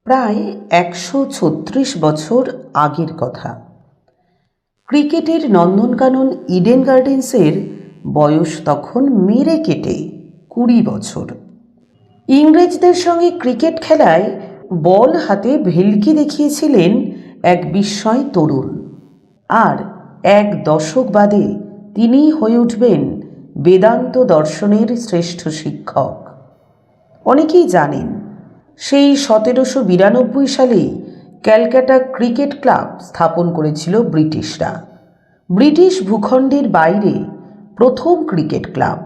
প্রায় ১৩৬ বছর আগের কথা। ক্রিকেটের নন্দনকানন ইডেন গার্ডেন্সের বয়স তখন মেরে কেটে ২০ বছর। ইংরেজদের সঙ্গে ক্রিকেট খেলায় বল হাতে ভেলকি দেখিয়েছিলেন এক বিস্ময় তরুণ, আর এক দশক বাদে তিনিই হয়ে উঠবেন বেদান্ত দর্শনের শ্রেষ্ঠ শিক্ষক। অনেকেই জানেন, সেই ১৭৯২ সালেই ক্যালকাটা ক্রিকেট ক্লাব স্থাপন করেছিল ব্রিটিশরা। ব্রিটিশ ভূখণ্ডের বাইরে প্রথম ক্রিকেট ক্লাব।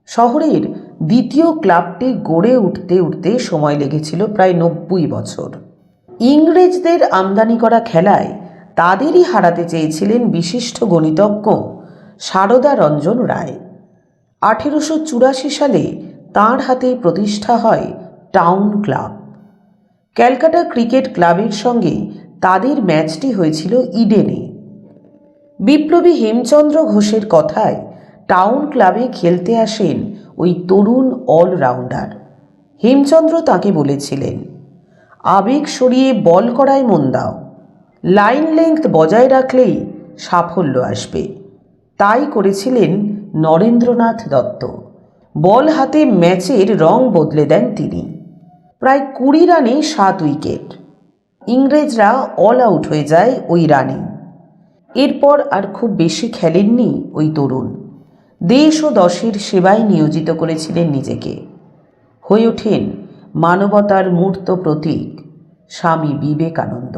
শহরের দ্বিতীয় ক্লাবটি গড়ে উঠতে উঠতে সময় লেগেছিল প্রায় ৯০ বছর। ইংরেজদের আমদানি করা খেলায় তাদেরই হারাতে চেয়েছিলেন বিশিষ্ট গণিতজ্ঞ সারদা রঞ্জন রায়। ১৮৮৪ সালে তাঁর হাতেই প্রতিষ্ঠা হয় টাউন ক্লাব। ক্যালকাটা ক্রিকেট ক্লাবের সঙ্গে তাদের ম্যাচটি হয়েছিল ইডেনে। বিপ্লবী হেমচন্দ্র ঘোষের কথায় টাউন ক্লাবে খেলতে আসেন ওই তরুণ অলরাউন্ডার। হেমচন্দ্র তাকে বলেছিলেন, আবেগ সরিয়ে বল করায় মন দাও, লাইন লেংথ বজায় রাখলেই সাফল্য আসবে। তাই করেছিলেন নরেন্দ্রনাথ দত্ত। বল হাতে ম্যাচের রং বদলে দেন তিনি। প্রায় ২০ রানে ৭ উইকেট। ইংরেজরা অল আউট হয়ে যায় ওই রানে। এরপর আর খুব বেশি খেলেননি ওই তরুণ। দেশ ও দশের সেবায় নিয়োজিত করেছিলেন নিজেকে। হয়ে ওঠেন মানবতার মূর্ত প্রতীক স্বামী বিবেকানন্দ।